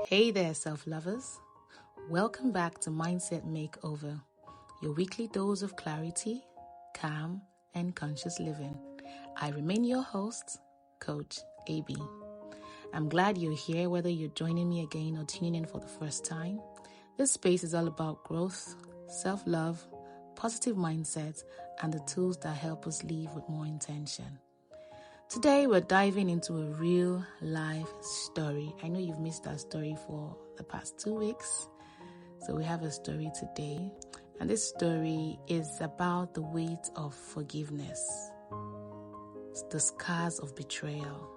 Hey there, self-lovers. Welcome back to Mindset Makeover, your weekly dose of clarity, calm, and conscious living. I remain your host, Coach AB. I'm glad you're here, whether you're joining me again or tuning in for the first time. This space is all about growth, self-love, positive mindsets, and the tools that help us live with more intention. Today, we're diving into a real life story. I know you've missed that story for the past 2 weeks. So we have a story today. And this story is about the weight of forgiveness, the scars of betrayal,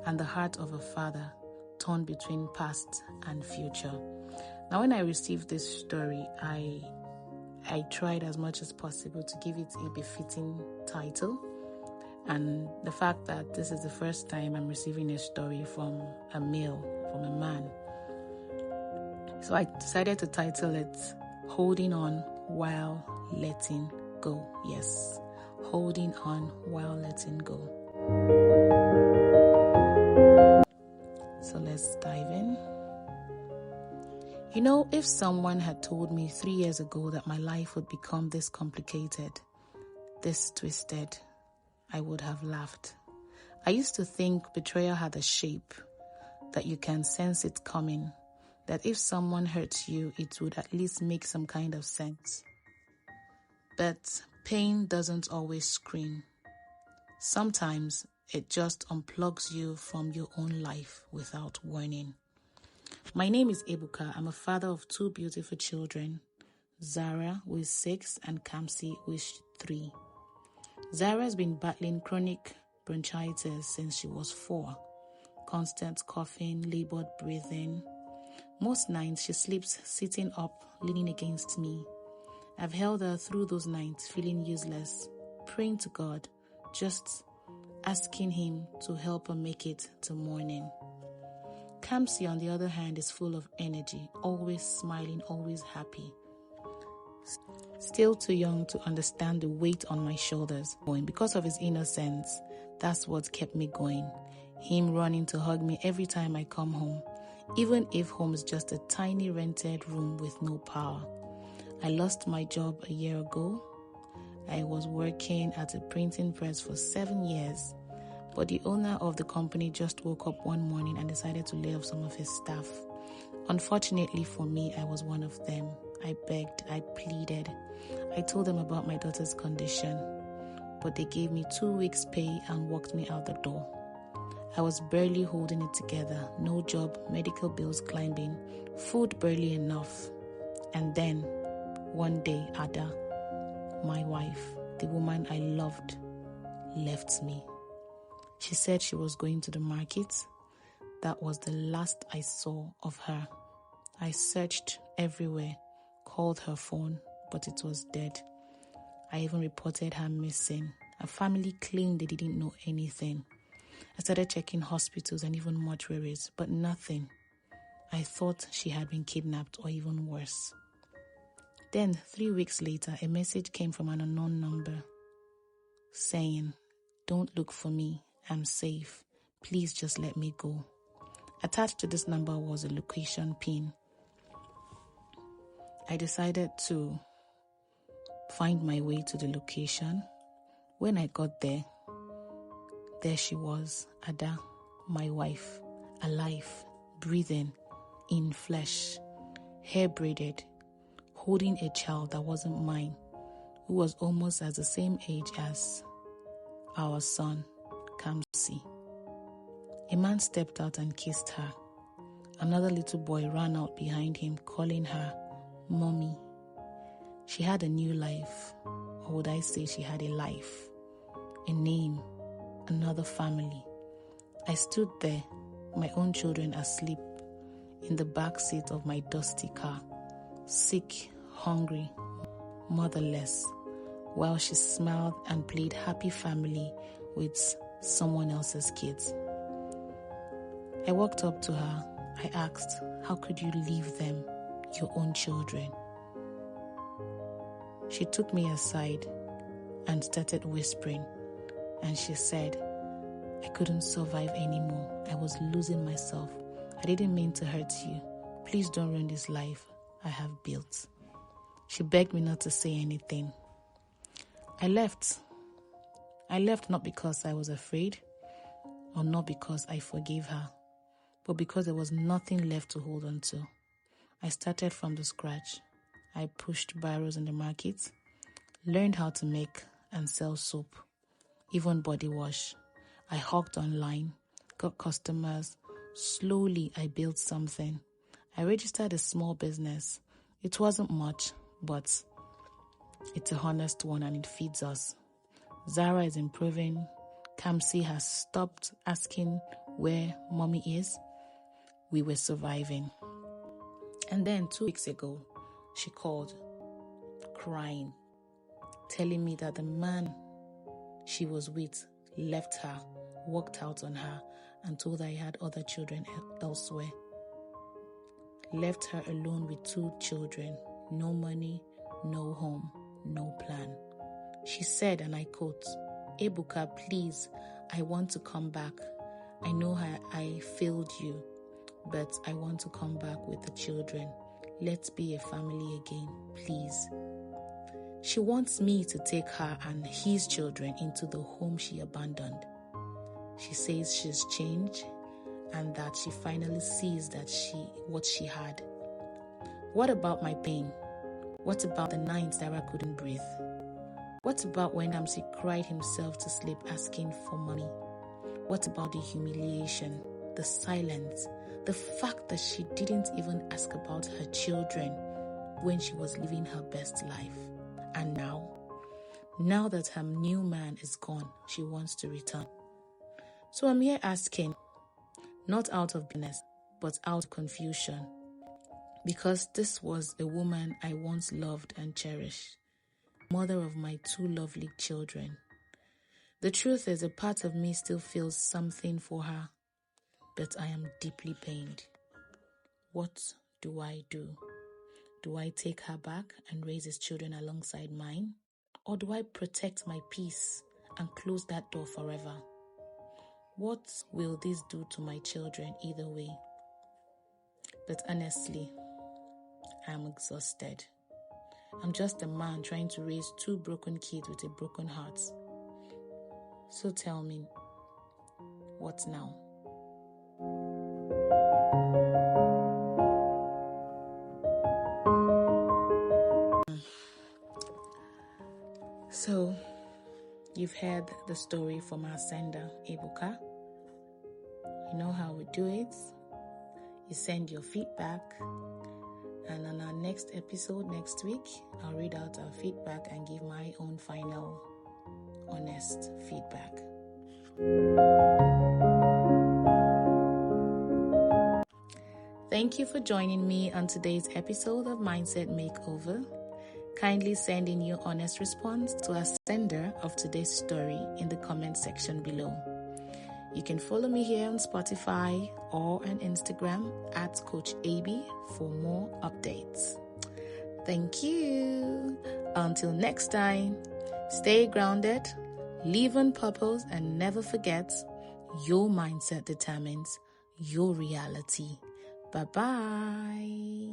and the heart of a father torn between past and future. Now, when I received this story, I tried as much as possible to give it a befitting title. And the fact that this is the first time I'm receiving a story from a male, from a man. So I decided to title it, Holding On While Letting Go. Yes, Holding On While Letting Go. So let's dive in. You know, if someone had told me 3 years ago that my life would become this complicated, this twisted, I would have laughed. I used to think betrayal had a shape, that you can sense it coming, that if someone hurts you, it would at least make some kind of sense. But pain doesn't always scream. Sometimes it just unplugs you from your own life without warning. My name is Ebuka. I'm a father of 2 beautiful children, Zara, who is 6, and Kamsi, who is 3. Zara has been battling chronic bronchitis since she was 4. Constant coughing, labored breathing. Most nights she sleeps sitting up, leaning against me. I've held her through those nights, feeling useless, praying to God, just asking Him to help her make it to morning. Kamsi, on the other hand, is full of energy, always smiling, always happy. Still too young to understand the weight on my shoulders. Because of his innocence, that's what kept me going. Him running to hug me every time I come home, even if home is just a tiny rented room with no power. I lost my job a year ago. I was working at a printing press for 7 years, but the owner of the company just woke up one morning and decided to lay off some of his staff. Unfortunately for me, I was one of them. I begged, I pleaded. I told them about my daughter's condition, but they gave me 2 weeks' pay and walked me out the door. I was barely holding it together. No job, medical bills climbing, food barely enough. And then, one day, Ada, my wife, the woman I loved, left me. She said she was going to the market. That was the last I saw of her. I searched everywhere, called her phone, but it was dead. I even reported her missing. Her family claimed they didn't know anything. I started checking hospitals and even mortuaries, but nothing. I thought she had been kidnapped or even worse. Then, 3 weeks later, a message came from an unknown number saying, "Don't look for me. I'm safe. Please just let me go." Attached to this number was a location pin. I decided to find my way to the location. When I got there she was, Ada, my wife, alive, breathing, in flesh, hair braided, holding a child that wasn't mine, who was almost at the same age as our son, Kamsi. A man stepped out and kissed her. Another little boy ran out behind him, calling her Mommy. She had a new life, or would I say she had a life, a name, another family. I stood there, my own children asleep, in the back seat of my dusty car, sick, hungry, motherless, while she smiled and played happy family with someone else's kids. I walked up to her. I asked, "How could you leave them, your own children?" She took me aside and started whispering, and she said, "I couldn't survive anymore. I was losing myself. I didn't mean to hurt you. Please don't ruin this life I have built. She begged me not to say anything. I left. I left not because I was afraid or not because I forgave her, but because there was nothing left to hold on to. I started from the scratch. I pushed barrows in the market, learned how to make and sell soap, even body wash. I hawked online, got customers. Slowly, I built something. I registered a small business. It wasn't much, but it's a honest one and it feeds us. Zara is improving. Kamsi has stopped asking where mommy is. We were surviving. And then 2 weeks ago, she called, crying, telling me that the man she was with left her, walked out on her, and told her he had other children elsewhere. Left her alone with 2 children, no money, no home, no plan. She said, and I quote, "Ebuka, please, I want to come back. I know I failed you, but I want to come back with the children. Let's be a family again, please." She wants me to take her and his children into the home she abandoned. She says she's changed and that she finally sees what she had. What about my pain? What about the nights that I couldn't breathe? What about when Kamsi cried himself to sleep asking for mommy? What about the humiliation, the silence, the fact that she didn't even ask about her children when she was living her best life? And now that her new man is gone, she wants to return. So I'm here asking, not out of bitterness, but out of confusion, because this was a woman I once loved and cherished, mother of my 2 lovely children. The truth is, a part of me still feels something for her, but I am deeply pained. What do I do? Do I take her back and raise his children alongside mine? Or do I protect my peace and close that door forever? What will this do to my children either way? But honestly, I am exhausted. I'm just a man trying to raise 2 broken kids with a broken heart. So tell me, what now? So, you've heard the story from our sender, Ebuka. You know how we do it. You send your feedback, and on our next episode next week, I'll read out our feedback and give my own final, honest feedback. Thank you for joining me on today's episode of Mindset Makeover. Kindly send in your honest response to our sender of today's story in the comment section below. You can follow me here on Spotify or on Instagram at Coach AB for more updates. Thank you. Until next time, stay grounded, live on purpose, and never forget, your mindset determines your reality. Bye-bye.